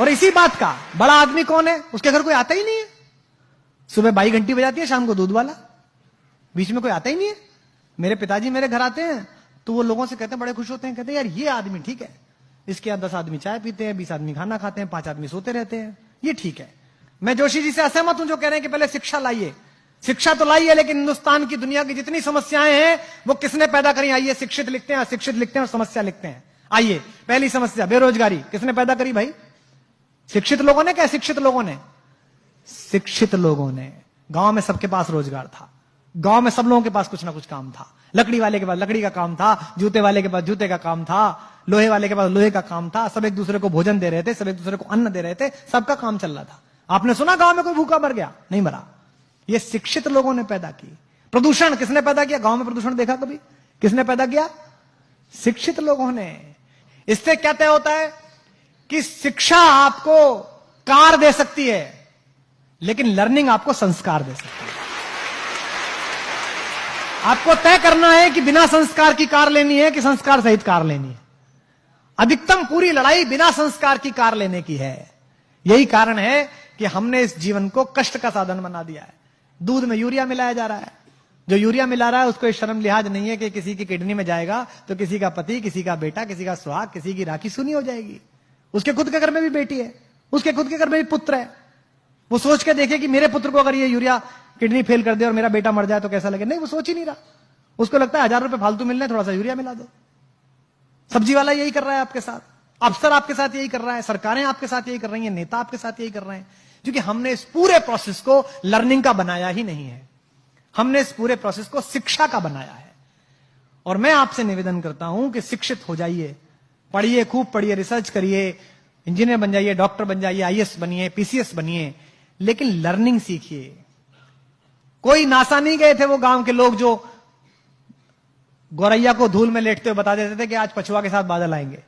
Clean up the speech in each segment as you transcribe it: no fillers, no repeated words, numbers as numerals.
और इसी बात का बड़ा आदमी कौन है? उसके घर कोई आता ही नहीं है। सुबह बाई घंटी बजाती है, शाम को दूध वाला, बीच में कोई आता ही नहीं है। मेरे पिताजी मेरे घर आते हैं तो वो लोगों से कहते हैं, बड़े खुश होते हैं, कहते हैं यार ये आदमी ठीक है, इसके यहाँ 10 आदमी चाय पीते हैं, 20 आदमी खाना खाते हैं, 5 आदमी सोते रहते हैं, ये ठीक है। मैं जोशी जी से असहमत हूं जो कह रहे हैं कि पहले शिक्षा लाइए। शिक्षा तो लाइए, लेकिन हिंदुस्तान की दुनिया की जितनी समस्याएं हैं वो किसने पैदा करी? आइए, शिक्षित लिखते हैं, अशिक्षित लिखते हैं और समस्या लिखते हैं। आइए, पहली समस्या बेरोजगारी, किसने पैदा करी भाई? शिक्षित लोगों ने क्या अशिक्षित लोगों ने? शिक्षित लोगों ने। गांव में सबके पास रोजगार था, गांव में सब लोगों के पास कुछ ना कुछ काम था। लकड़ी वाले के पास लकड़ी का काम था, जूते वाले के पास जूते का काम था, लोहे वाले के पास लोहे का काम था। सब एक दूसरे को भोजन दे रहे थे, सब एक दूसरे को अन्न दे रहे थे, सबका काम चल रहा था। आपने सुना गांव में कोई भूखा मर गया? नहीं मरा। ये शिक्षित लोगों ने पैदा की। प्रदूषण किसने पैदा किया? गांव में प्रदूषण देखा कभी? किसने पैदा किया? शिक्षित लोगों ने। इससे क्या तय होता है कि शिक्षा आपको कार दे सकती है, लेकिन लर्निंग आपको संस्कार दे सकती है। आपको तय करना है कि बिना संस्कार की कार लेनी है कि संस्कार सहित कार लेनी है। अधिकतम पूरी लड़ाई बिना संस्कार की कार लेने की है। यही कारण है कि हमने इस जीवन को कष्ट का साधन बना दिया है। दूध में यूरिया मिलाया जा रहा है। जो यूरिया मिला रहा है उसको शर्म लिहाज नहीं है कि किसी की किडनी में जाएगा तो किसी का पति, किसी का बेटा, किसी का सुहाग, किसी की राखी सुनी हो जाएगी। उसके खुद के घर में भी बेटी है, उसके खुद के घर में भी पुत्र है। वो सोच के देखे कि मेरे पुत्र को अगर ये यूरिया किडनी फेल कर दे और मेरा बेटा मर जाए तो कैसा लगे? नहीं, वो सोच ही नहीं रहा। उसको लगता है 1000 रुपए फालतू मिलने, थोड़ा सा यूरिया मिला दो। सब्जी वाला यही कर रहा है आपके साथ, अफसर आपके साथ यही कर रहा है, सरकारें आपके साथ यही कर रही हैं, नेता आपके साथ यही कर रहे हैं, क्योंकि हमने इस पूरे प्रोसेस को लर्निंग का बनाया ही नहीं है। हमने इस पूरे प्रोसेस को शिक्षा का बनाया है। और मैं आपसे निवेदन करता हूं कि शिक्षित हो जाइए, पढ़िए, खूब पढ़िए, रिसर्च करिए, इंजीनियर बन जाइए, डॉक्टर बन जाइए, आईएएस बनिए, पीसीएस बनिए, लेकिन लर्निंग सीखिए। कोई नासा नहीं गए थे वो गांव के लोग जो गौरैया को धूल में लेटते हुए बता देते थे कि आज पछुआ के साथ बादल आएंगे।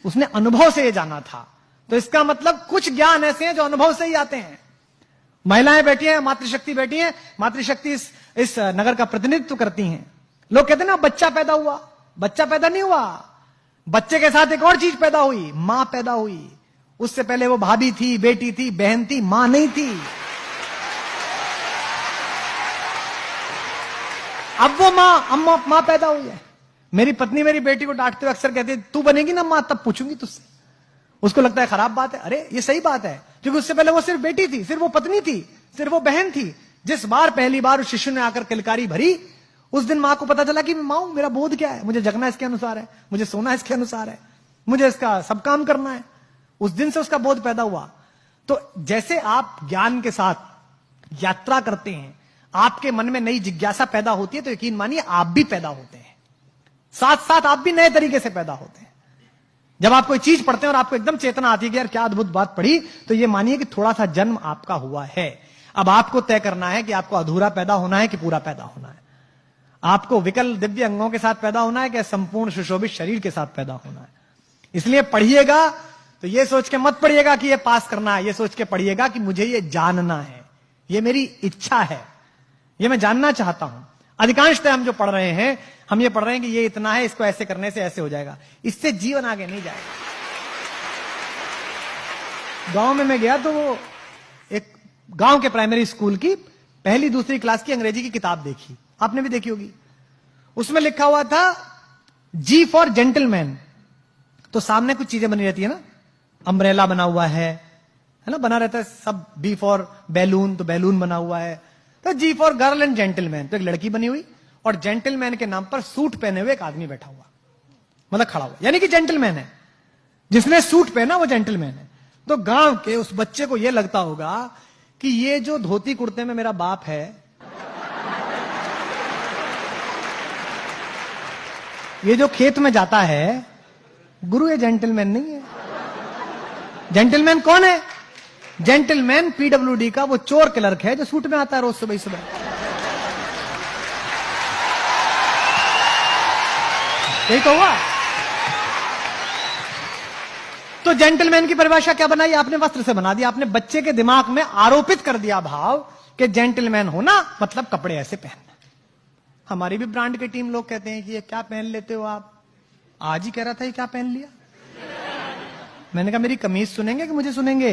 उसने अनुभव से ये जाना था। तो इसका मतलब कुछ ज्ञान ऐसे हैं जो अनुभव से ही आते हैं। महिलाएं बैठी हैं, मातृशक्ति बैठी है, मातृशक्ति इस नगर का प्रतिनिधित्व करती हैं। लोग कहते हैं ना बच्चा पैदा हुआ, बच्चा पैदा नहीं हुआ, बच्चे के साथ एक और चीज पैदा हुई, मां पैदा हुई। उससे पहले वो भाभी थी, बेटी थी, बहन थी, मां नहीं थी। अब वो मां पैदा हुई है। मेरी पत्नी मेरी बेटी को डांटते हुए अक्सर कहती है, तू बनेगी ना मां तब पूछूंगी तुझसे। उसको लगता है खराब बात है। अरे ये सही बात है, क्योंकि उससे पहले वो सिर्फ बेटी थी, सिर्फ वो पत्नी थी, सिर्फ वो बहन थी। जिस बार पहली बार उस शिशु ने आकर किलकारी भरी, उस दिन मां को पता चला कि मां हूं, मेरा बोध क्या है, मुझे जगना इसके अनुसार है, मुझे सोना इसके अनुसार है, मुझे इसका सब काम करना है। उस दिन से उसका बोध पैदा हुआ। तो जैसे आप ज्ञान के साथ यात्रा करते हैं, आपके मन में नई जिज्ञासा पैदा होती है, तो यकीन मानिए आप भी पैदा होते हैं, साथ साथ आप भी नए तरीके से पैदा होते हैं। जब आप कोई चीज पढ़ते हैं और आपको एकदम चेतना आती है कि यार क्या अद्भुत बात पढ़ी, तो ये मानिए कि थोड़ा सा जन्म आपका हुआ है। अब आपको तय करना है कि आपको अधूरा पैदा होना है कि पूरा पैदा होना है। आपको विकल दिव्य अंगों के साथ पैदा होना है कि संपूर्ण सुशोभित शरीर के साथ पैदा होना है। इसलिए पढ़िएगा तो ये सोच के मत पढ़िएगा कि ये पास करना है, ये सोच के पढ़िएगा कि मुझे ये जानना है, ये मेरी इच्छा है, ये मैं जानना चाहता हूं। अधिकांशतः हम जो पढ़ रहे हैं, हम ये पढ़ रहे हैं कि ये इतना है, इसको ऐसे करने से ऐसे हो जाएगा। इससे जीवन आगे नहीं जाएगा। गांव में मैं गया तो वो एक गांव के प्राइमरी स्कूल की पहली दूसरी क्लास की अंग्रेजी की किताब देखी, आपने भी देखी होगी। उसमें लिखा हुआ था जी फॉर जेंटलमैन। तो सामने कुछ चीजें बनी रहती है ना, अम्ब्रेला बना हुआ है ना, बना रहता है सब। बी फॉर बैलून, तो बैलून बना हुआ है। तो जी फॉर गर्ल एंड जेंटलमैन, तो एक लड़की बनी हुई और जेंटलमैन के नाम पर सूट पहने हुए एक आदमी बैठा हुआ, मतलब खड़ा हुआ, यानी कि जेंटलमैन है। जिसने सूट पहना वो जेंटलमैन है। तो गांव के उस बच्चे को यह लगता होगा कि ये जो धोती कुर्ते में मेरा बाप है, ये जो खेत में जाता है, गुरु ये जेंटलमैन नहीं है। जेंटलमैन कौन है? जेंटलमैन पीडब्ल्यूडी का वो चोर क्लर्क है जो सूट में आता है रोज सुबह सुबह। यही तो हुआ। तो जेंटलमैन की परिभाषा क्या बनाई आपने? वस्त्र से बना दिया। आपने बच्चे के दिमाग में आरोपित कर दिया भाव कि जेंटलमैन होना मतलब कपड़े ऐसे पहनना। हमारी भी ब्रांड के टीम लोग कहते हैं कि ये क्या पहन लेते हो आप। आज ही कह रहा था ये क्या पहन लिया। मैंने कहा मेरी कमीज सुनेंगे कि मुझे सुनेंगे?